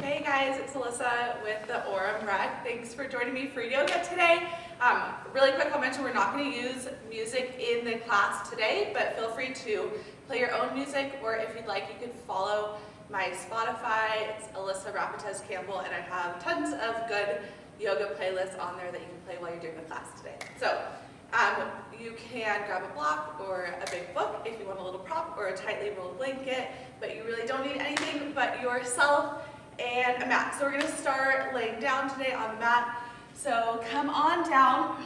Hey guys, it's Alyssa with the Orem Rec. Thanks for joining me for yoga today. Really quick, I'll mention we're not going to use music in the class today, but feel free to play your own music, or if you'd like, you can follow my Spotify. It's Alyssa Rapotez Campbell, and I have tons of good yoga playlists on there that you can play while you're doing the class today. So you can grab a block or a big book if you want a little prop or a tightly rolled blanket, but you really don't need anything but yourself and a mat. So we're going to start laying down today on the mat. So come on down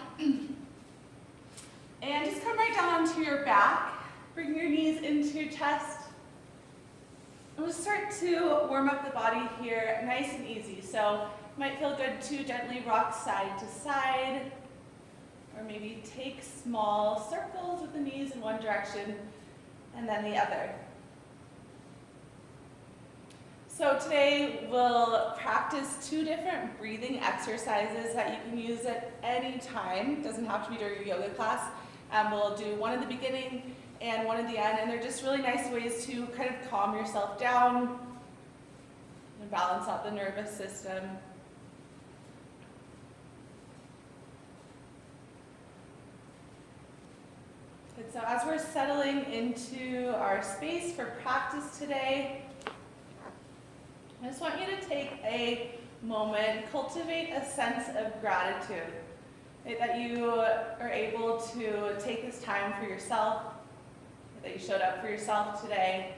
and just come right down onto your back. Bring your knees into your chest. And we'll start to warm up the body here nice and easy. So it might feel good to gently rock side to side, or maybe take small circles with the knees in one direction and then the other. So today we'll practice two different breathing exercises that you can use at any time. It doesn't have to be during your yoga class. We'll do one at the beginning and one at the end, and they're just really nice ways to kind of calm yourself down and balance out the nervous system. And so as we're settling into our space for practice today, I just want you to take a moment, cultivate a sense of gratitude, that you are able to take this time for yourself, that you showed up for yourself today.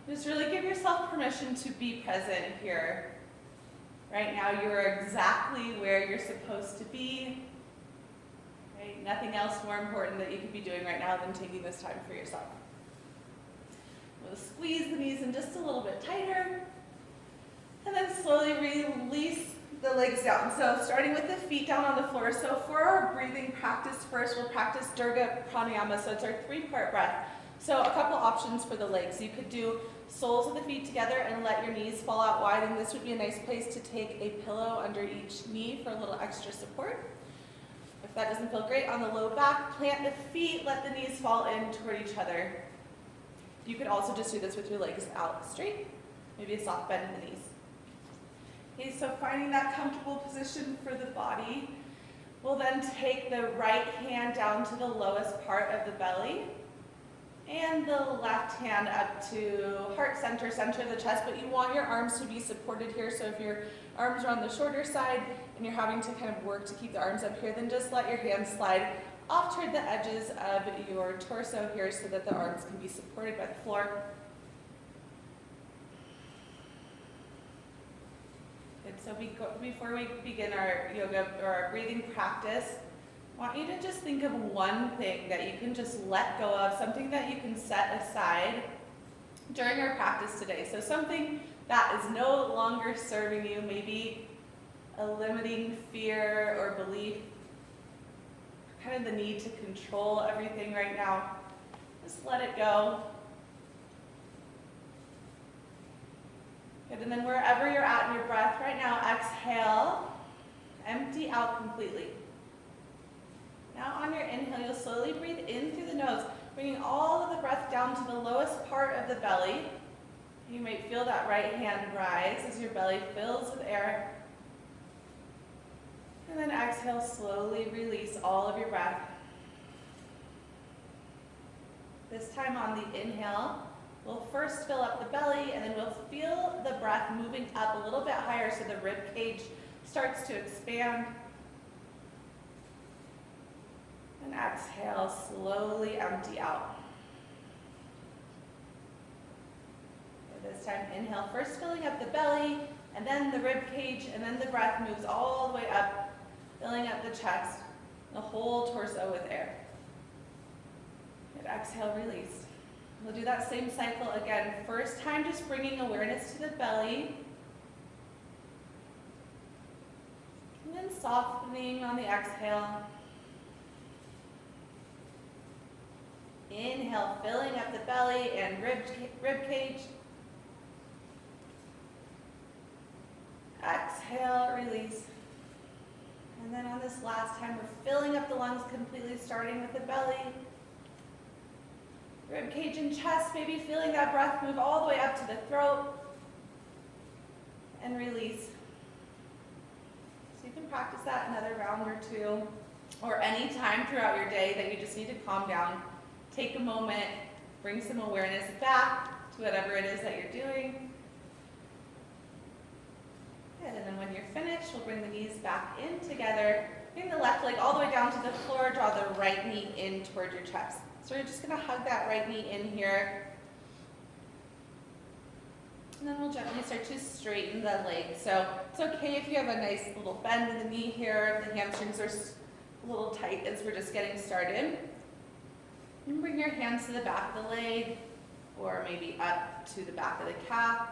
Just really give yourself permission to be present here. Right now you're exactly where you're supposed to be. Right? Nothing else more important that you could be doing right now than taking this time for yourself. We'll squeeze the knees in just a little bit tighter, and then slowly release the legs down. So starting with the feet down on the floor. So for our breathing practice first, we'll practice Durga Pranayama. So it's our 3-part breath. So a couple options for the legs. You could do soles of the feet together and let your knees fall out wide, and this would be a nice place to take a pillow under each knee for a little extra support. If that doesn't feel great on the low back, plant the feet, let the knees fall in toward each other. You could also just do this with your legs out straight, maybe a soft bend in the knees. Okay, so finding that comfortable position for the body, we'll then take the right hand down to the lowest part of the belly, and the left hand up to heart center, center of the chest, but you want your arms to be supported here. So if your arms are on the shorter side and you're having to kind of work to keep the arms up here, then just let your hands slide off toward the edges of your torso here so that the arms can be supported by the floor. Good. So before we begin our yoga or our breathing practice, I want you to just think of one thing that you can just let go of, something that you can set aside during our practice today. So something that is no longer serving you, maybe a limiting fear or belief, kind of the need to control everything right now. Just let it go. Good, and then wherever you're at in your breath right now, exhale, empty out completely. Now on your inhale, you'll slowly breathe in through the nose, bringing all of the breath down to the lowest part of the belly. You might feel that right hand rise as your belly fills with air. And then exhale, slowly release all of your breath. This time on the inhale, we'll first fill up the belly, and then we'll feel the breath moving up a little bit higher so the rib cage starts to expand. And exhale, slowly empty out. This time, inhale, first filling up the belly, and then the rib cage, and then the breath moves all the way up, filling up the chest, the whole torso with air. Good, exhale, release. We'll do that same cycle again. First time, just bringing awareness to the belly, and then softening on the exhale. Inhale, filling up the belly and rib cage. Exhale, release. And then on this last time, we're filling up the lungs completely, starting with the belly. Rib cage and chest, maybe feeling that breath move all the way up to the throat. and release. So you can practice that another round or two, or any time throughout your day that you just need to calm down. Take a moment, bring some awareness back to whatever it is that you're doing. Good, and then when you're finished, we'll bring the knees back in together. Bring the left leg all the way down to the floor, draw the right knee in toward your chest. So you're just gonna hug that right knee in here. And then we'll gently start to straighten the leg. So it's okay if you have a nice little bend in the knee here, if the hamstrings are a little tight as we're just getting started. And bring your hands to the back of the leg, or maybe up to the back of the calf.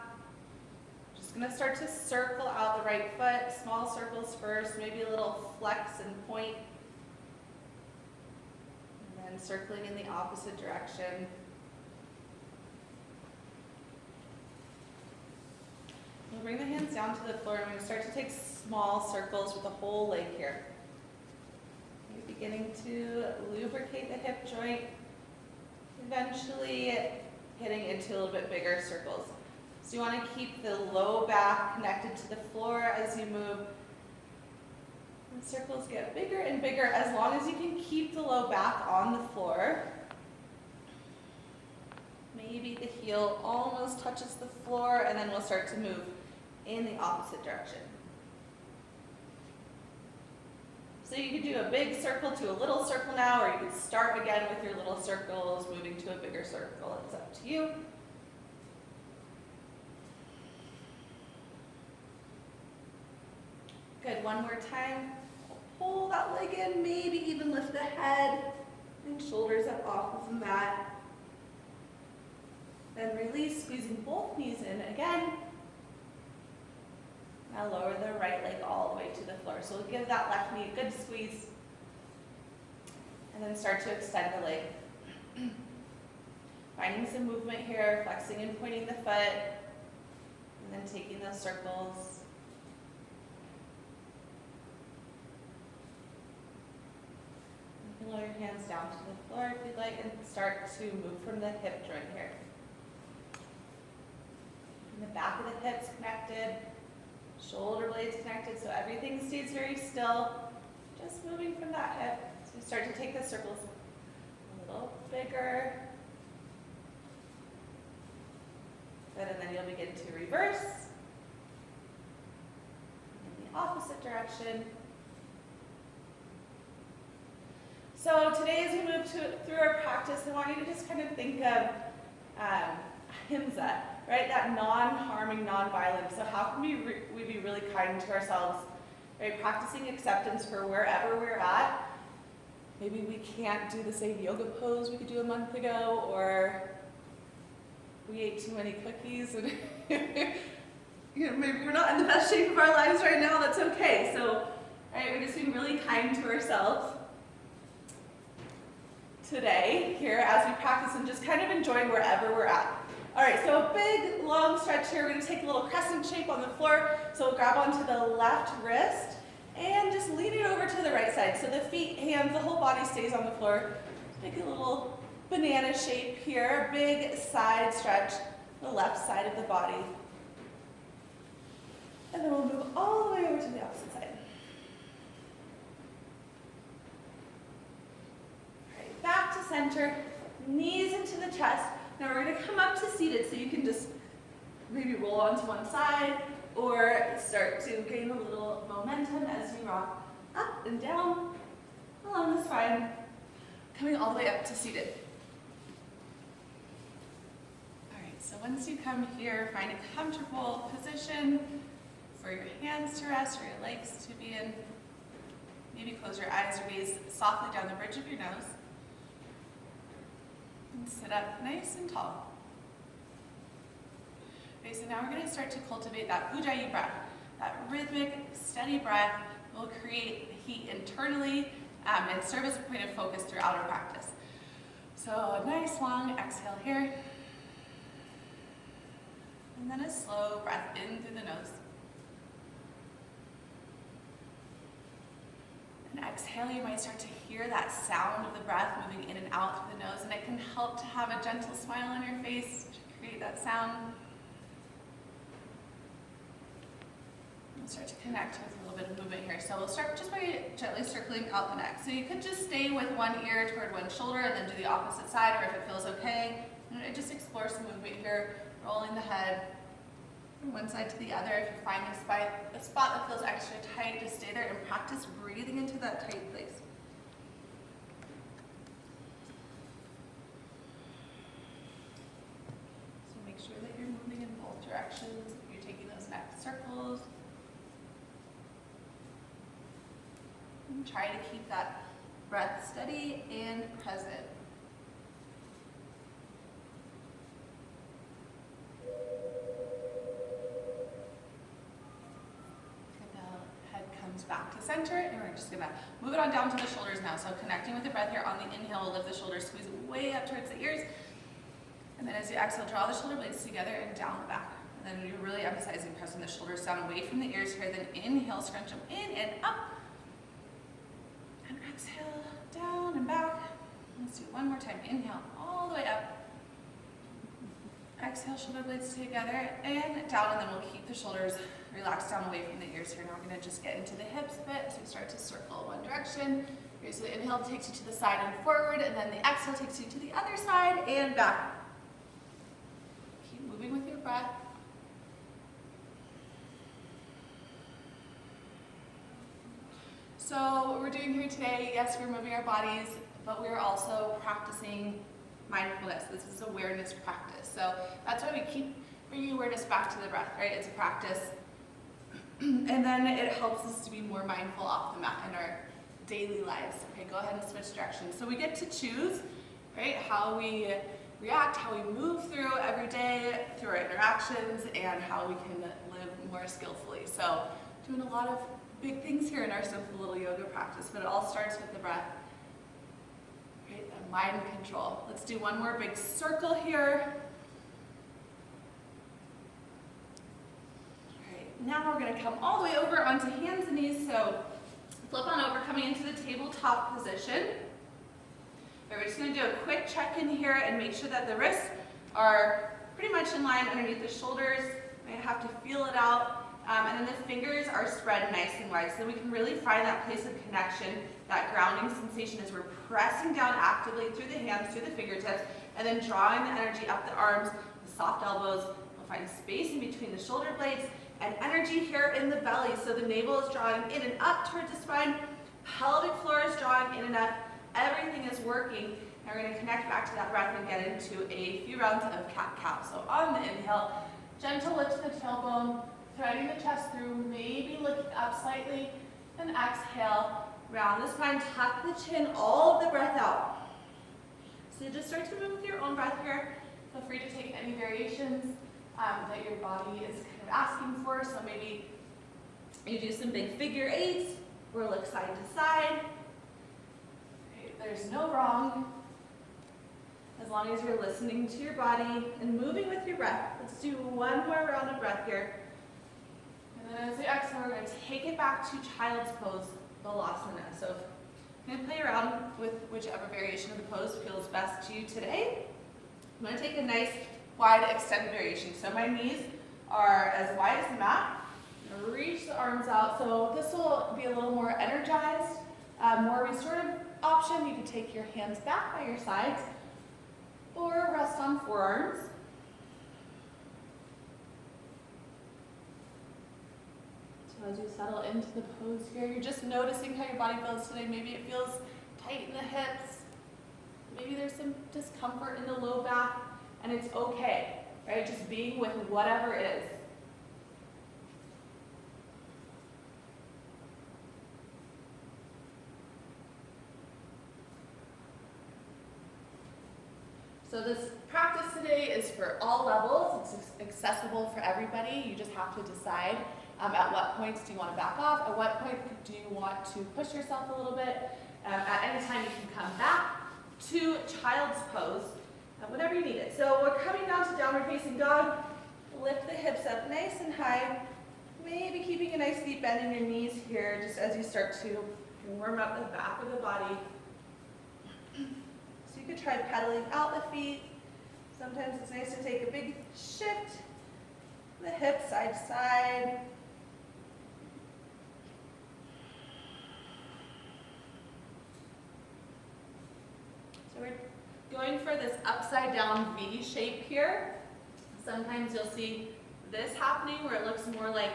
Just gonna start to circle out the right foot, small circles first, maybe a little flex and point. And then circling in the opposite direction. We'll bring the hands down to the floor and we're going to start to take small circles with the whole leg here. You're beginning to lubricate the hip joint, eventually hitting into a little bit bigger circles. So you want to keep the low back connected to the floor as you move. And circles get bigger and bigger as long as you can keep the low back on the floor. Maybe the heel almost touches the floor, and then we'll start to move in the opposite direction. So you could do a big circle to a little circle now, or you could start again with your little circles, moving to a bigger circle. It's up to you. Good, one more time. Pull that leg in, maybe even lift the head and shoulders up off of the mat. Then release, squeezing both knees in again. Now lower the right leg all the way to the floor. So we'll give that left knee a good squeeze. And then start to extend the leg. Finding some movement here, flexing and pointing the foot. And then taking those circles. You can lower your hands down to the floor if you'd like and start to move from the hip joint here. And the back of the hips connected. Shoulder blades connected, so everything stays very still. Just moving from that hip. So we start to take the circles a little bigger. Good, and then you'll begin to reverse. In the opposite direction. So today as we move through our practice, I want you to just kind of think of ahimsa. Right, that non-harming, non-violence. So how can we be really kind to ourselves? Right, practicing acceptance for wherever we're at. Maybe we can't do the same yoga pose we could do a month ago, or we ate too many cookies, and maybe we're not in the best shape of our lives right now. That's okay. So, right, we're just being really kind to ourselves today here as we practice and just kind of enjoying wherever we're at. All right, so a big, long stretch here. We're going to take a little crescent shape on the floor. So we'll grab onto the left wrist and just lean it over to the right side. So the feet, hands, the whole body stays on the floor. Make a little banana shape here. Big side stretch, the left side of the body. And then we'll move all the way over to the opposite side. All right, back to center, knees into the chest. Now we're going to come up to seated, so you can just maybe roll onto one side or start to gain a little momentum as you rock up and down along the spine, coming all the way up to seated. All right, so once you come here, find a comfortable position for your hands to rest or your legs to be in. Maybe close your eyes or gaze softly down the bridge of your nose. And sit up nice and tall. Okay, so now we're going to start to cultivate that ujjayi breath. That rhythmic, steady breath will create heat internally and serve as a point of focus throughout our practice. So a nice long exhale here. And then a slow breath in through the nose. And exhale, you might start to hear that sound of the breath moving in and out through the nose, and it can help to have a gentle smile on your face to create that sound. Start to connect with a little bit of movement here. So we'll start just by gently circling out the neck. So you could just stay with one ear toward one shoulder and then do the opposite side, or if it feels okay, just explore some movement here, rolling the head from one side to the other. If you find a spot that feels extra tight, just stay there and practice breathing into that tight place. So make sure that you're moving in both directions. You're taking those neck circles. And try to keep that breath steady and present. And the head comes back to center, and we're just gonna move it on down to the shoulders now. So connecting with the breath here on the inhale, we'll lift the shoulders, squeeze it way up towards the ears. And then as you exhale, draw the shoulder blades together and down the back. And then you're really emphasizing pressing the shoulders down away from the ears here. Then inhale, scrunch them in and up. And exhale, down and back. Let's do it one more time. Inhale, all the way up. Exhale, shoulder blades together and down, and then we'll keep the shoulders relaxed down away from the ears here. Now we're gonna just get into the hips a bit. So we start to circle one direction. So the inhale takes you to the side and forward, and then the exhale takes you to the other side and back. Keep moving with your breath. So what we're doing here today, yes, we're moving our bodies, but we're also practicing mindfulness. This is awareness practice. So that's why we keep bringing awareness back to the breath, right? It's a practice. And then it helps us to be more mindful off the mat in our daily lives. Okay, go ahead and switch directions. So we get to choose, right, how we react, how we move through every day, through our interactions, and how we can live more skillfully. So doing a lot of big things here in our simple little yoga practice, but it all starts with the breath, right? And mind control. Let's do one more big circle here. All right, now we're gonna come all the way over onto hands and knees. So flip on over, coming into the tabletop position. We're just gonna do a quick check-in here and make sure that the wrists are pretty much in line underneath the shoulders. You might have to feel it out. And then the fingers are spread nice and wide, so we can really find that place of connection, that grounding sensation as we're pressing down actively through the hands, through the fingertips, and then drawing the energy up the arms, the soft elbows. We'll find space in between the shoulder blades and energy here in the belly. So the navel is drawing in and up towards the spine, pelvic floor is drawing in and up. Everything is working. Now we're going to connect back to that breath and get into a few rounds of cat-cow. So on the inhale, gentle lift to the tailbone, threading the chest through, maybe looking up slightly, and exhale, round the spine, tuck the chin, all of the breath out. So you just start to move with your own breath here. Feel free to take any variations that your body is kind of asking for. So maybe you do some big figure eights, or look side to side. Okay, there's no wrong, as long as you're listening to your body and moving with your breath. Let's do one more round of breath here. And then as we exhale, we're going to take it back to child's pose, Balasana. So I'm going to play around with whichever variation of the pose feels best to you today. I'm going to take a nice wide extended variation. So my knees are as wide as the mat. I'm going to reach the arms out. So this will be a little more energized, more restorative option. You can take your hands back by your sides or rest on forearms. So as you settle into the pose here, you're just noticing how your body feels today. Maybe it feels tight in the hips. Maybe there's some discomfort in the low back, and it's okay, right? Just being with whatever is. So this practice today is for all levels. It's accessible for everybody. You just have to decide at what points do you want to back off, at what point do you want to push yourself a little bit. At any time you can come back to child's pose, whenever you need it. So we're coming down to downward facing dog. Lift the hips up nice and high. Maybe keeping a nice deep bend in your knees here just as you start to warm up the back of the body. So you could try pedaling out the feet. Sometimes it's nice to take a big shift. The hips side to side. So we're going for this upside down V shape here. Sometimes you'll see this happening where it looks more like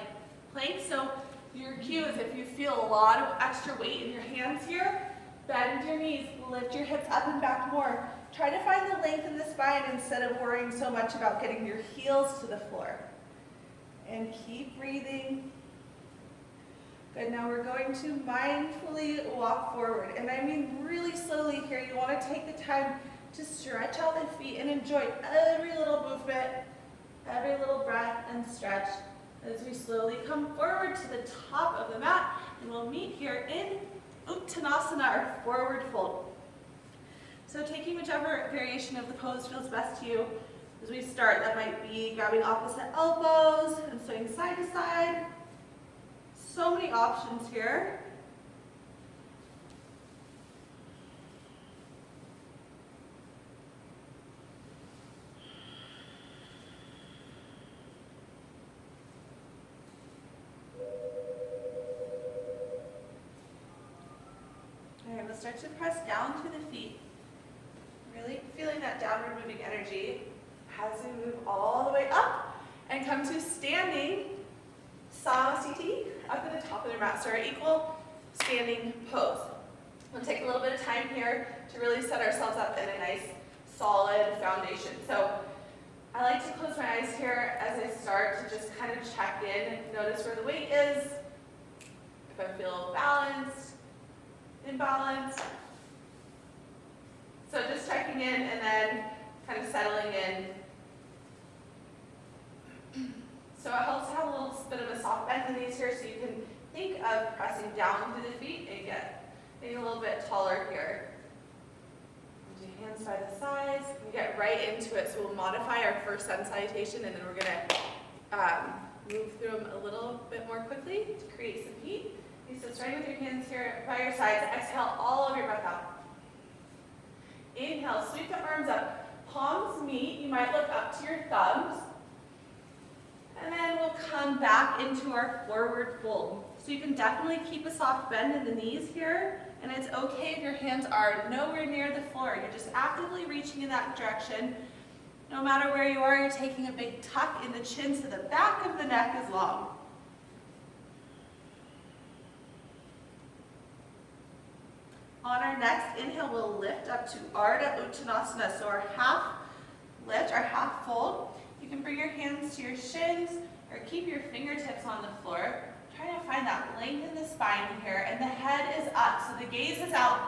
plank. So your cue is if you feel a lot of extra weight in your hands here, bend your knees, lift your hips up and back more. Try to find the length in the spine instead of worrying so much about getting your heels to the floor. And keep breathing. Good, now we're going to mindfully walk forward. And I mean really slowly here. You want to take the time to stretch out the feet and enjoy every little movement, every little breath and stretch as we slowly come forward to the top of the mat. And we'll meet here in Uttanasana, or forward fold. So taking whichever variation of the pose feels best to you. As we start, that might be grabbing opposite elbows and swaying side to side. So many options here. All right, we'll start to press down through the feet. Really feeling that downward moving energy as we move all the way up and come to standing Samasthiti up at the top of the mat. So our equal standing pose. We'll take a little bit of time here to really set ourselves up in a nice solid foundation. So I like to close my eyes here as I start to just kind of check in, notice where the weight is, if I feel balanced, imbalanced. So just checking in and then kind of settling in. So it helps to have a little bit of a soft bend in the knees here, so you can think of pressing down through the feet and getting a little bit taller here. Do hands by the sides. We get right into it, so we'll modify our first sun salutation, and then we're going to move through them a little bit more quickly to create some heat. Okay, so starting with your hands here by your sides, exhale all of your breath out. Inhale, sweep the arms up, palms meet. You might look up to your thumbs. And then we'll come back into our forward fold. So you can definitely keep a soft bend in the knees here, and it's okay if your hands are nowhere near the floor. You're just actively reaching in that direction. No matter where you are, you're taking a big tuck in the chin so the back of the neck is long. On our next inhale, we'll lift up to Ardha Uttanasana. So our half lift, our half fold. You can bring your hands to your shins or keep your fingertips on the floor. Try to find that length in the spine here, and the head is up. So the gaze is out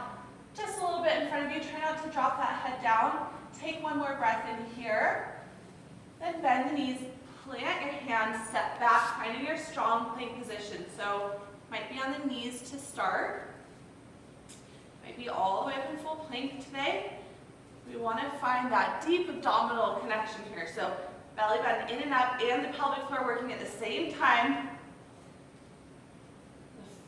just a little bit in front of you. Try not to drop that head down. Take one more breath in here. Then bend the knees, plant your hands, step back, finding your strong plank position. So might be on the knees to start. Might be all the way up in full plank today. We want to find that deep abdominal connection here. So belly button in and up and the pelvic floor working at the same time.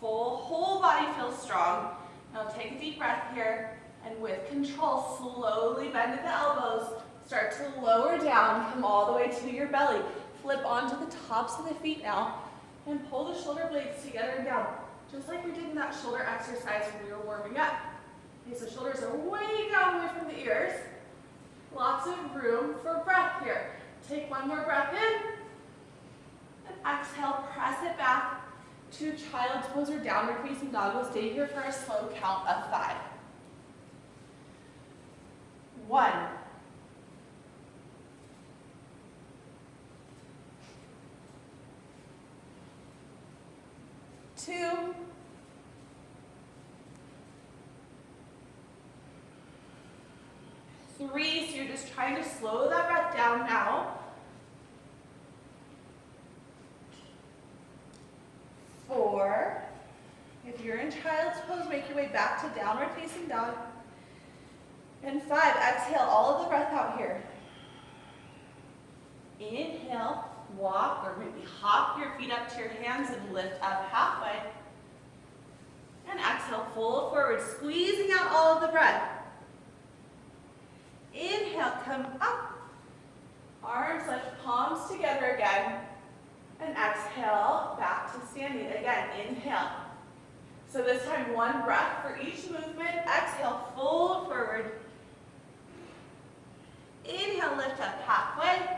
The whole body feels strong. Now take a deep breath here, and with control, slowly bend at the elbows. Start to lower down, come all the way to your belly. Flip onto the tops of the feet now, and pull the shoulder blades together and down, just like we did in that shoulder exercise when we were warming up. Okay, so shoulders are way down away from the ears. Lots of room for breath here. Take one more breath in, and exhale, press it back to child's pose or downward facing dog. We'll stay here for a slow count of 5. 1. 2. 3, so you're just trying to slow that breath down now. 4. If you're in child's pose, make your way back to downward facing dog. And 5, exhale all of the breath out here. Inhale, walk or maybe hop your feet up to your hands and lift up halfway. And exhale, fold forward, squeezing out all of the breath. Inhale, come up. Arms lift, palms together again. And exhale, back to standing. Again, inhale. So this time, one breath for each movement. Exhale, fold forward. Inhale, lift up halfway.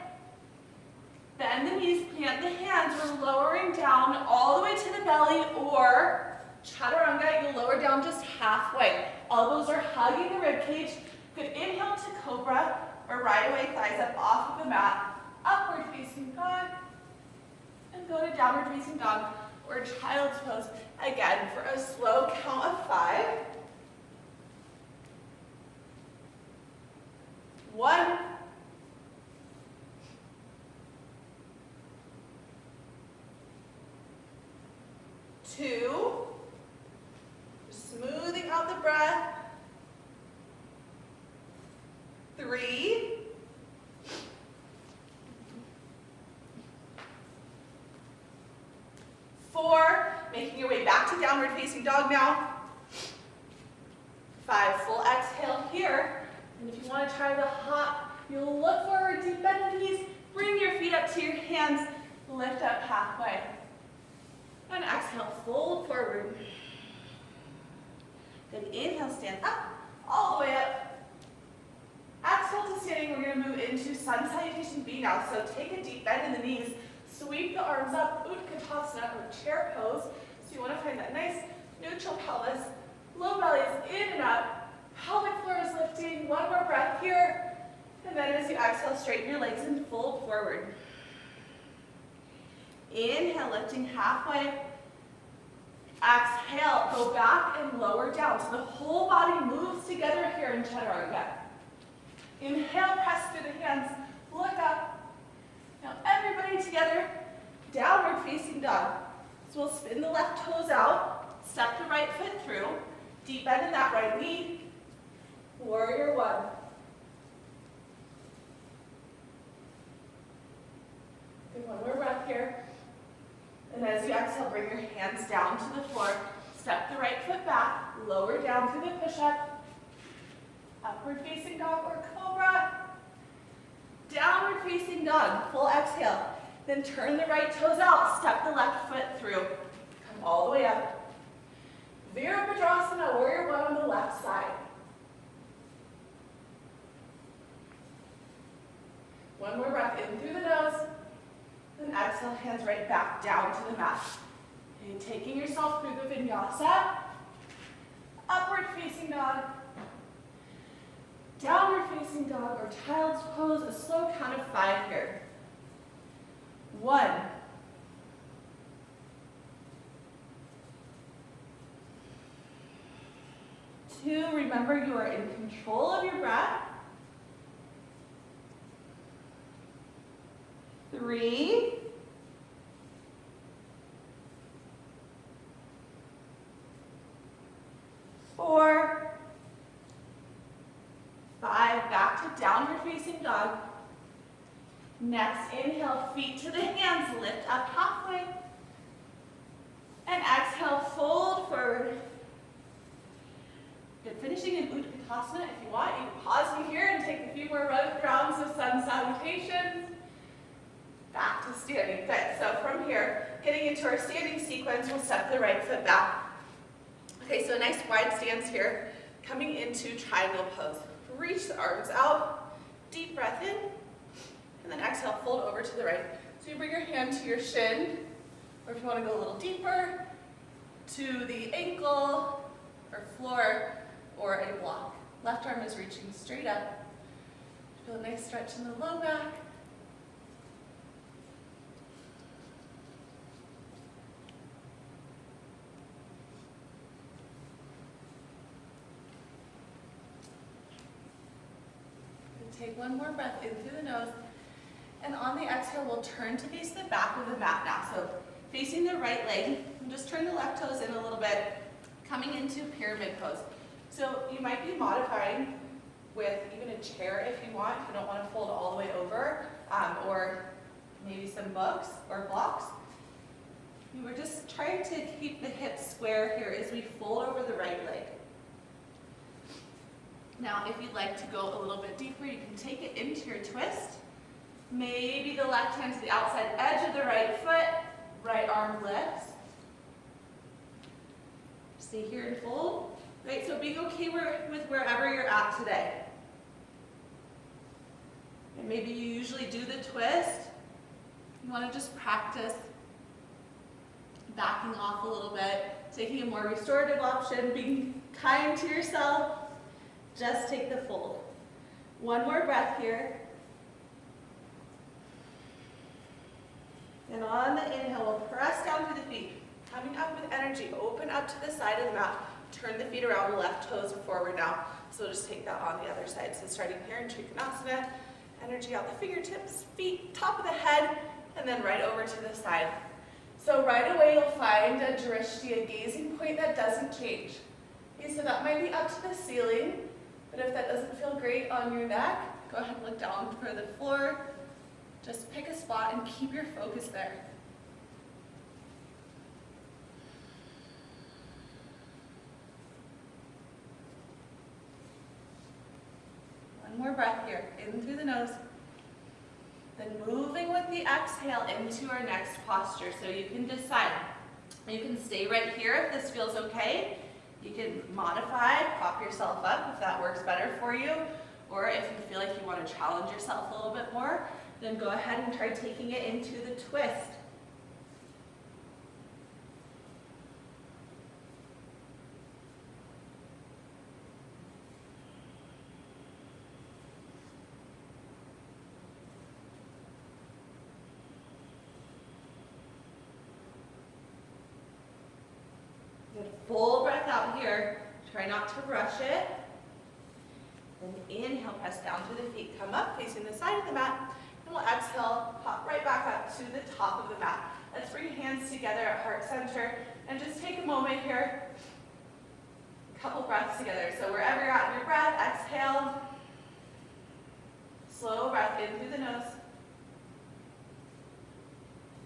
Bend the knees, plant the hands. We're lowering down all the way to the belly, or chaturanga, you'll lower down just halfway. Elbows are hugging the rib cage. Good inhale to cobra, or right away, thighs up off of the mat. Upward facing dog, and go to downward facing dog, or child's pose. Again, for a slow count of 5. 1. 2. Smoothing out the breath. 3. 4. Making your way back to downward facing dog now. 5. Full exhale here. And if you want to try the hop, you'll look forward, deep bend the knees, bring your feet up to your hands, lift up halfway. And exhale, fold forward. Good, inhale, stand up, all the way up. Exhale to standing, we're going to move into sun salutation B now. So take a deep bend in the knees, sweep the arms up, Utkatasana, or chair pose. So you want to find that nice neutral pelvis, low belly is in and up. Pelvic floor is lifting. One more breath here. And then as you exhale, straighten your legs and fold forward. Inhale, lifting halfway. Exhale, go back and lower down. So the whole body moves together here in chaturanga. Inhale, press through the hands. Look up. Now everybody together, downward facing dog. So we'll spin the left toes out, step the right foot through, deep bend in that right knee. Warrior 1. Good, one more breath here. And as you exhale, bring your hands down to the floor. Step the right foot back, lower down through the push-up. Upward facing dog or cobra. Downward facing dog, full exhale. Then turn the right toes out, step the left foot through. Come all the way up. Virabhadrasana, warrior 1 on the left side. One more breath in through the nose, then exhale, hands right back down to the mat. And taking yourself through the vinyasa, upward facing dog, downward facing dog, or child's pose, a slow count of 5 here. 1. 2, remember you are in control of your breath. 3. 4. 5, back to downward facing dog. Next, inhale, feet to the hands, lift up halfway. And exhale, fold forward. Good, finishing in Utkatasana. If you want, you can pause me here and take a few more rounds of sun salutations. Back to standing. Good, so from here, getting into our standing sequence, we'll step the right foot back. Okay, so a nice wide stance here, coming into triangle pose. Reach the arms out, deep breath in, and then exhale, fold over to the right. So you bring your hand to your shin, or if you want to go a little deeper, to the ankle, or floor, or a block. Left arm is reaching straight up. Feel a nice stretch in the low back. Take one more breath in through the nose, and on the exhale, we'll turn to face the back of the mat now. So facing the right leg, and just turn the left toes in a little bit, coming into pyramid pose. So you might be modifying with even a chair if you want, if you don't want to fold all the way over, or maybe some books or blocks. We're just trying to keep the hips square here as we fold over the right leg. Now, if you'd like to go a little bit deeper, you can take it into your twist. Maybe the left hand to the outside edge of the right foot, right arm lifts. Stay here and fold. Right, so being okay with wherever you're at today. maybe you usually do the twist. You want to just practice backing off a little bit, taking a more restorative option, being kind to yourself. Just take the fold. One more breath here. And on the inhale, we'll press down through the feet. Coming up with energy, open up to the side of the mat. Turn the feet around, left toes are forward now. So we'll just take that on the other side. So starting here in Trikonasana, energy out the fingertips, feet, top of the head, and then right over to the side. So right away you'll find a drishti, a gazing point that doesn't change. Okay, so that might be up to the ceiling, but if that doesn't feel great on your neck, go ahead and look down for the floor. Just pick a spot and keep your focus there. One more breath here, in through the nose. Then moving with the exhale into our next posture. So you can decide. You can stay right here if this feels okay. You can modify, prop yourself up if that works better for you. Or if you feel like you want to challenge yourself a little bit more, then go ahead and try taking it into the twist. Good, full breath out here. Try not to rush it. Then inhale, press down through the feet. Come up, facing the side of the mat. And we'll exhale, pop right back up to the top of the mat. Let's bring hands together at heart center. And just take a moment here. A couple breaths together. So wherever you're at in your breath, exhale. Slow breath in through the nose.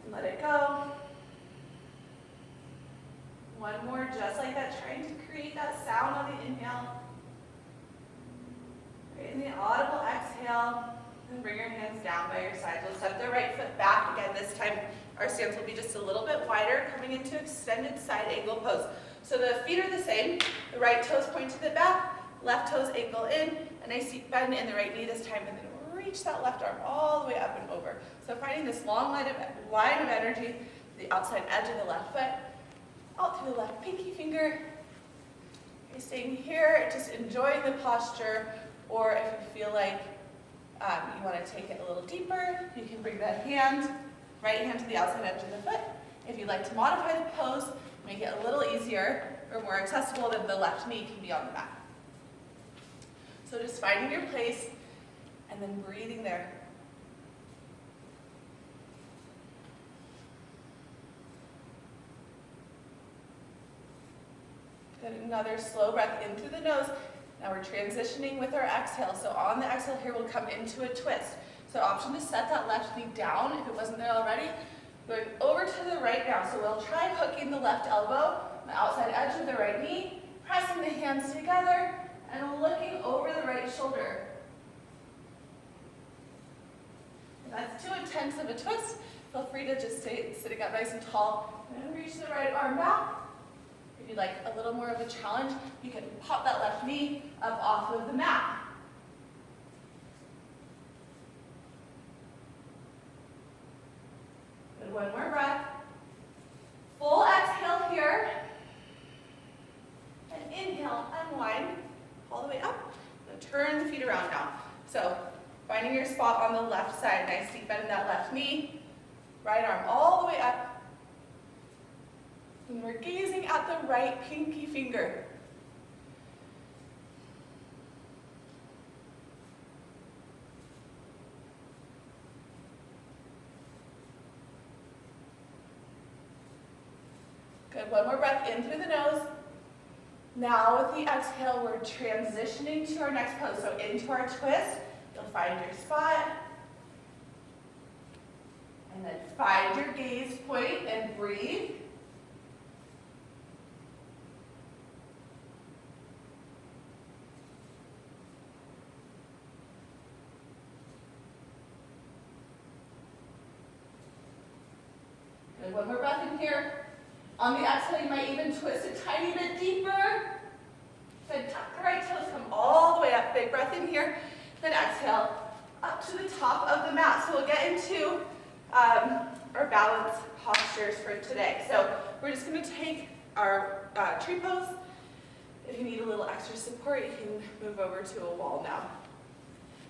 And let it go. One more, just like that, trying to create that sound on the inhale. In the audible exhale, and bring your hands down by your sides. We'll step the right foot back again. This time, our stance will be just a little bit wider, coming into extended side angle pose. So the feet are the same. The right toes point to the back, left toes ankle in, a nice deep bend in the right knee this time, and then reach that left arm all the way up and over. So finding this long line of energy, the outside edge of the left foot, out through the left pinky finger. Okay, staying here, just enjoying the posture. Or if you feel like you want to take it a little deeper, you can bring that right hand to the outside edge of the foot. If you'd like to modify the pose, make it a little easier or more accessible, then the left knee can be on the mat. So just finding your place and then breathing there. Good, another slow breath in through the nose. Now we're transitioning with our exhale. So on the exhale here, we'll come into a twist. So option to set that left knee down if it wasn't there already. Going over to the right now. So we'll try hooking the left elbow, the outside edge of the right knee, pressing the hands together, and looking over the right shoulder. If that's too intense of a twist, feel free to just stay sitting up nice and tall and reach the right arm back. If you'd like a little more of a challenge, you can pop that left knee up off of the mat. Good, one more breath. Full exhale here. And inhale, unwind all the way up. And turn the feet around now. So finding your spot on the left side. Nice deep bend in that left knee. Right arm all the way up. And we're gazing at the right pinky finger. Good, one more breath in through the nose. Now with the exhale, we're transitioning to our next pose. So into our twist, you'll find your spot. And then find your gaze point and breathe. Good, one more breath in here. On the exhale, you might even twist a tiny bit deeper. Then tuck the right toes, come all the way up. Big breath in here. Then exhale, up to the top of the mat. So we'll get into our balance postures for today. So we're just going to take our tree pose. If you need a little extra support, you can move over to a wall now.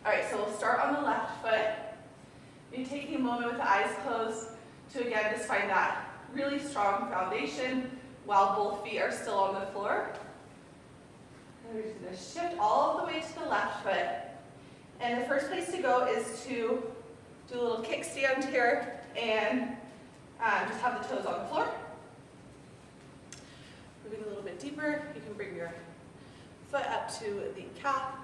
All right, so we'll start on the left foot. You're taking a moment with the eyes closed to again just find that really strong foundation while both feet are still on the floor. And we're just going to shift all of the way to the left foot. And the first place to go is to do a little kickstand here and just have the toes on the floor. Moving a little bit deeper, you can bring your foot up to the calf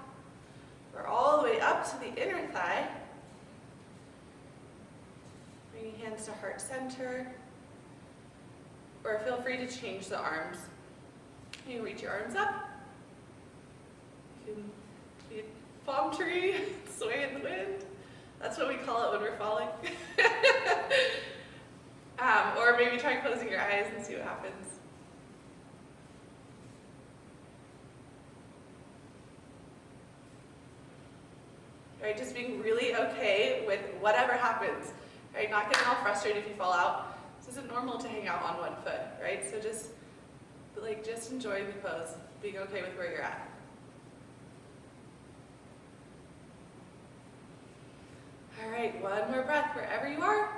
or all the way up to the inner thigh. Bringing hands to heart center. Or feel free to change the arms. You can reach your arms up. You can be a palm tree, sway in the wind. That's what we call it when we're falling. Or maybe try closing your eyes and see what happens. Right, just being really okay with whatever happens. Right, not getting all frustrated if you fall out. This isn't normal to hang out on one foot, right? So just enjoy the pose, being okay with where you're at. All right, one more breath wherever you are.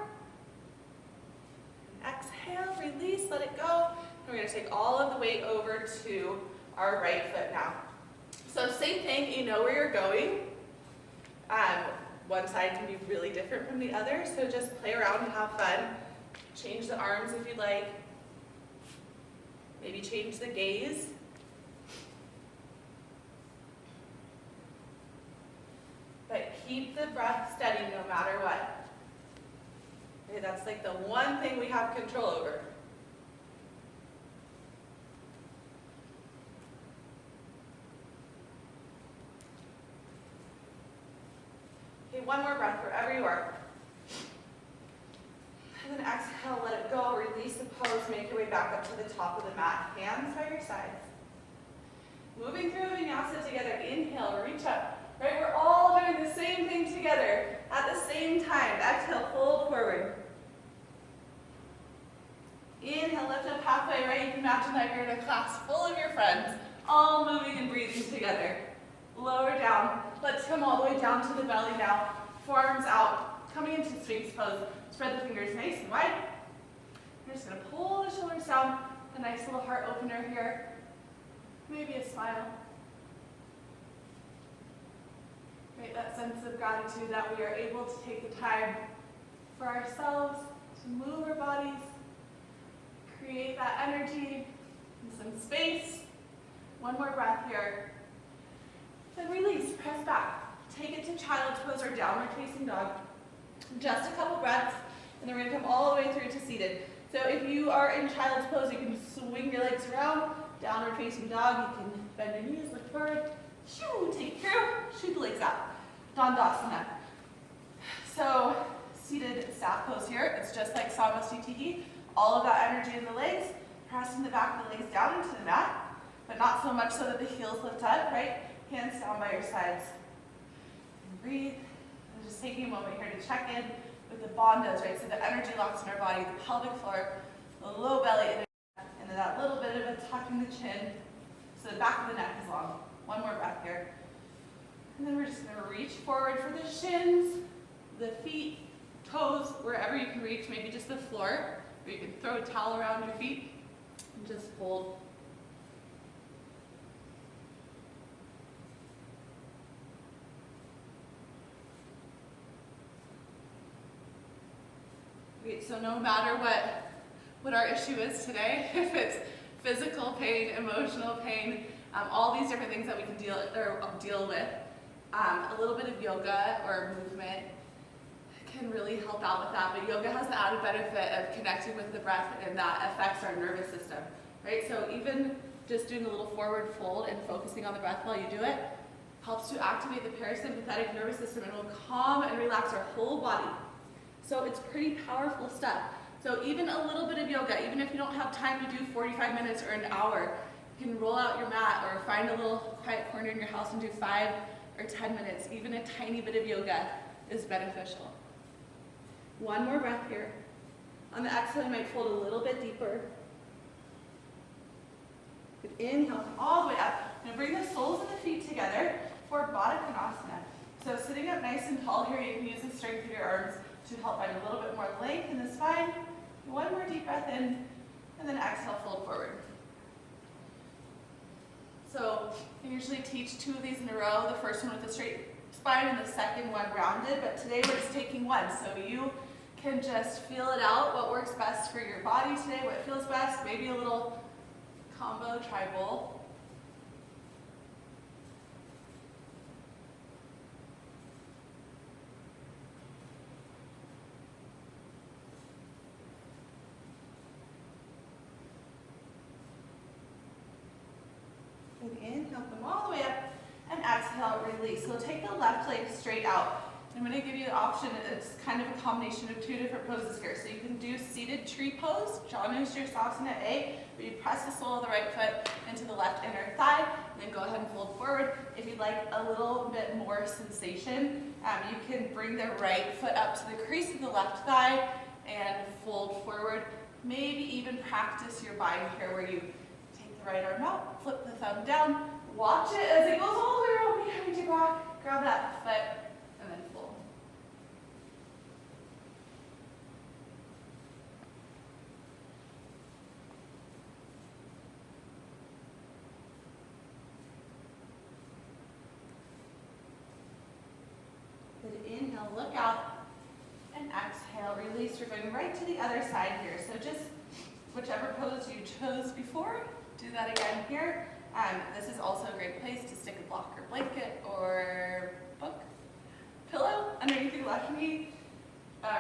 And exhale, release, let it go. And we're going to take all of the weight over to our right foot now. So same thing, you know where you're going. One side can be really different from the other, so just play around and have fun. Change the arms if you'd like. Maybe change the gaze. But keep the breath steady no matter what. Okay, that's like the one thing we have control over. Okay, one more breath wherever you are. And then exhale, let it go, release the pose, make your way back up to the top of the mat. Hands by your sides. Moving through vinyasa together. Inhale, reach up. Right, we're all doing the same thing together at the same time. Exhale, fold forward. Inhale, lift up halfway, right? You can imagine that you're in a class full of your friends, all moving and breathing together. Lower down. Let's come all the way down to the belly now. Forearms out, coming into Sphinx pose. Spread the fingers nice and wide. You're just going to pull the shoulders down. A nice little heart opener here. Maybe a smile. Right, that sense of gratitude that we are able to take the time for ourselves to move our bodies, create that energy and some space. One more breath here. Then release, press back. Take it to child's pose or downward facing dog. Just a couple breaths, and then we're going to come all the way through to seated. So if you are in child's pose, you can swing your legs around, downward facing dog. You can bend your knees, look forward, shoo, take it through, shoot the legs out. Dandasana. So seated staff pose here. It's just like Samastitihi. All of that energy in the legs, pressing the back of the legs down into the mat, but not so much so that the heels lift up, right? Hands down by your sides. And breathe. And just taking a moment here to check in with the bandhas, right? So the energy locks in our body, the pelvic floor, the low belly, and then that little bit of a tuck in the chin, so the back of the neck is long. One more breath here. And then we're just going to reach forward for the shins, the feet, toes, wherever you can reach, maybe just the floor, or you can throw a towel around your feet and just hold. Great, so no matter what our issue is today, if it's physical pain, emotional pain, all these different things that we can deal with, a little bit of yoga or movement can really help out with that. But yoga has the added benefit of connecting with the breath, and that affects our nervous system, right? So even just doing a little forward fold and focusing on the breath while you do it helps to activate the parasympathetic nervous system and will calm and relax our whole body. So it's pretty powerful stuff. So even a little bit of yoga, even if you don't have time to do 45 minutes or an hour, you can roll out your mat or find a little quiet corner in your house and do 5 or 10 minutes. Even a tiny bit of yoga is beneficial. One more breath here. On the exhale, you might fold a little bit deeper. Good inhale, come all the way up. Now bring the soles of the feet together for Baddha Konasana. So sitting up nice and tall here, you can use the strength of your arms to help find a little bit more length in the spine. One more deep breath in, and then exhale, fold forward. So I usually teach 2 of these in a row, the first one with a straight spine and the second one rounded, but today we're just taking one. So you can just feel it out, what works best for your body today, what feels best, maybe a little combo tri-bowl. Good inhale, come all the way up, and exhale, release. So take the left leg straight out. I'm going to give you the option, it's kind of a combination of 2 different poses here. So you can do seated tree pose, Ashtanga-style A, where you press the sole of the right foot into the left inner thigh, and then go ahead and fold forward. If you'd like a little bit more sensation, you can bring the right foot up to the crease of the left thigh and fold forward. Maybe even practice your bind here where you take the right arm out, flip the thumb down, watch it as it goes all the way around behind your back, grab that foot, and then fold. Good inhale, look out, and exhale, release. You're going right to the other side here. So just whichever pose you chose before, do that again here. This is also a great place to stick a block or blanket or book, pillow underneath your left knee.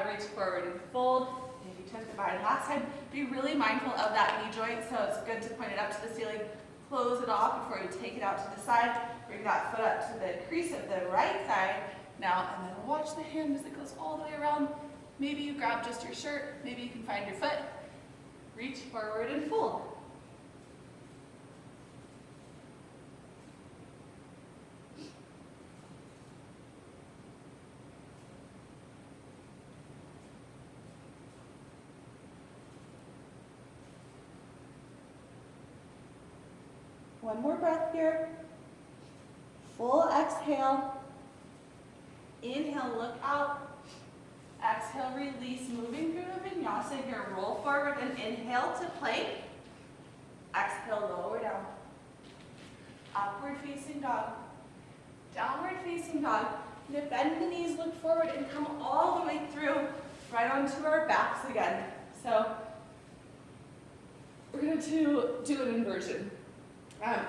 Reach forward and fold. If you took the bind last time, be really mindful of that knee joint, so it's good to point it up to the ceiling. Close it off before you take it out to the side. Bring that foot up to the crease of the right side. Now, and then watch the hand as it goes all the way around. Maybe you grab just your shirt. Maybe you can find your foot. Reach forward and fold. One more breath here. Full exhale. Inhale, look out. Exhale, release. Moving through the vinyasa here. Roll forward and inhale to plank. Exhale, lower down. Upward facing dog. Downward facing dog. Now bend the knees, look forward, and come all the way through right onto our backs again. So we're going to do an inversion.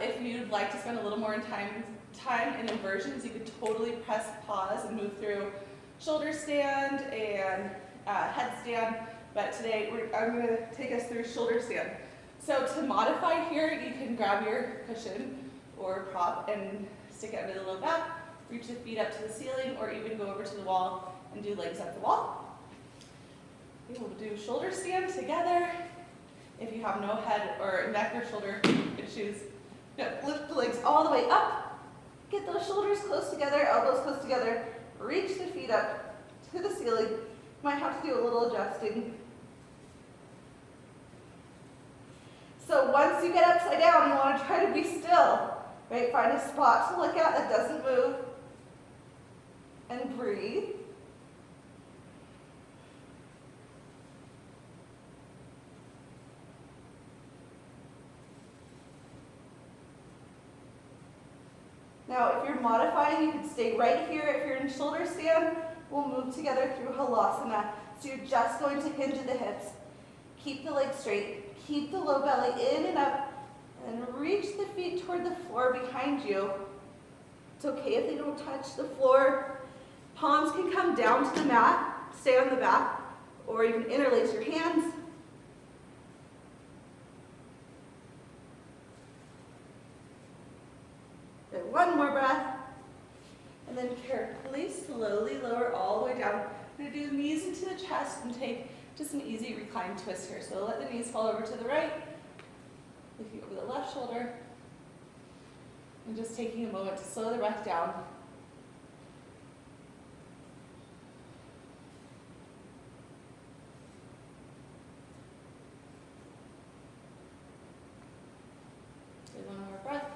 If you'd like to spend a little more time in inversions, you could totally press pause and move through shoulder stand and headstand. But today I'm going to take us through shoulder stand. So to modify here, you can grab your cushion or prop and stick it under the low back, reach the feet up to the ceiling, or even go over to the wall and do legs up the wall. Okay, we'll do shoulder stand together. If you have no head or neck or shoulder issues, lift the legs all the way up. Get those shoulders close together, elbows close together. Reach the feet up to the ceiling. Might have to do a little adjusting. So once you get upside down, you want to try to be still. Right? Find a spot to look at that doesn't move. And breathe. Now, if you're modifying, you can stay right here. If you're in shoulder stand, we'll move together through halasana. So you're just going to hinge at the hips. Keep the legs straight. Keep the low belly in and up. And reach the feet toward the floor behind you. It's okay if they don't touch the floor. Palms can come down to the mat. Stay on the back. Or you can interlace your hands. One more breath, and then carefully, slowly lower all the way down. We're going to do the knees into the chest and take just an easy recline twist here. So let the knees fall over to the right, lifting over the left shoulder, and just taking a moment to slow the breath down.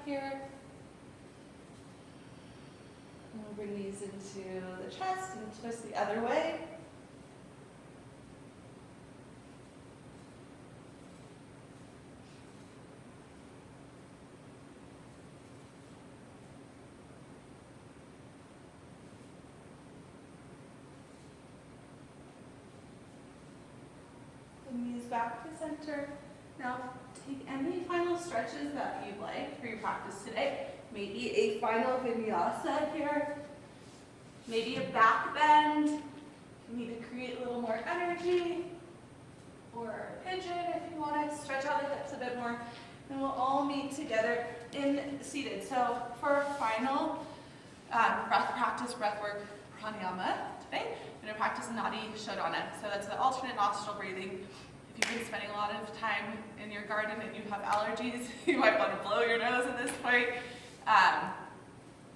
here. And we'll bring these into the chest and twist the other way. Knees back to center. Now take any final stretches that you'd like for your practice today. Maybe a final vinyasa here. Maybe a back bend. You need to create a little more energy. Or a pigeon if you want to stretch out the hips a bit more. And we'll all meet together in seated. So for our final breath practice, breath work, pranayama today, I'm going to practice Nadi Shodhana. So that's the alternate nostril breathing. If you've been spending a lot of time in your garden and you have allergies, you might want to blow your nose at this point,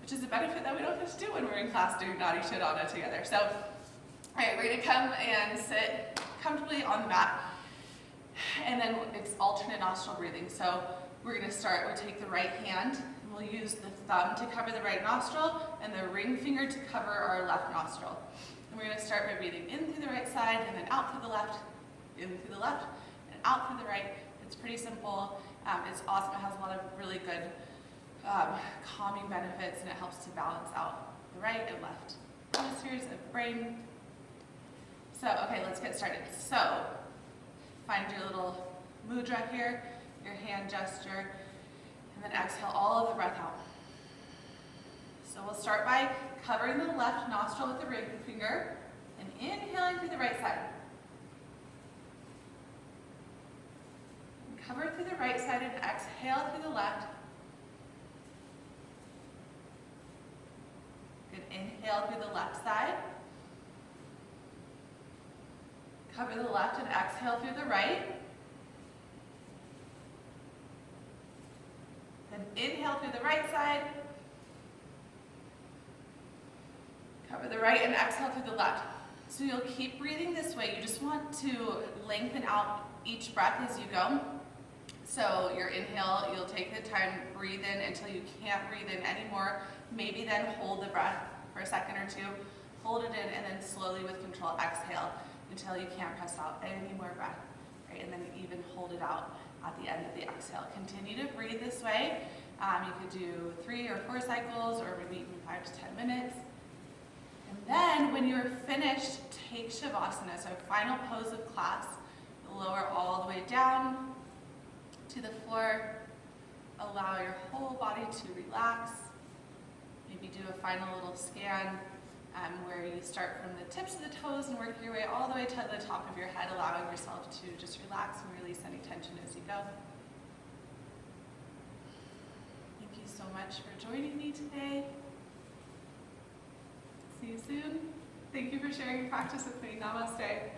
which is a benefit that we don't get to do when we're in class doing Nadi Shodhana together. So, all right, we're going to come and sit comfortably on the mat. And then it's alternate nostril breathing. So we're going to start, we'll take the right hand, and we'll use the thumb to cover the right nostril and the ring finger to cover our left nostril. And we're going to start by breathing in through the right side and then out through the left, in through the left, and out through the right. It's pretty simple. It's awesome. It has a lot of really good calming benefits, and it helps to balance out the right and left hemispheres of the brain. So, okay, let's get started. So, find your little mudra here, your hand gesture, and then exhale all of the breath out. So we'll start by covering the left nostril with the ring finger and inhaling through the right side. And cover through the right side and exhale through the left. Good, inhale through the left side. Cover the left and exhale through the right. Then inhale through the right side. Cover the right and exhale through the left. So you'll keep breathing this way. You just want to lengthen out each breath as you go. So your inhale, you'll take the time, breathe in until you can't breathe in anymore. Maybe then hold the breath for a second or two. Hold it in and then slowly with control exhale until you can't press out any more breath. Right? And then even hold it out at the end of the exhale. Continue to breathe this way. You could do 3 or 4 cycles or maybe even 5 to 10 minutes. And then when you're finished, take Shavasana, so final pose of class. Lower all the way down to the floor. Allow your whole body to relax. Maybe do a final little scan where you start from the tips of the toes and work your way all the way to the top of your head, allowing yourself to just relax and release any tension as you go. Thank you so much for joining me today. See you soon. Thank you for sharing your practice with me. Namaste.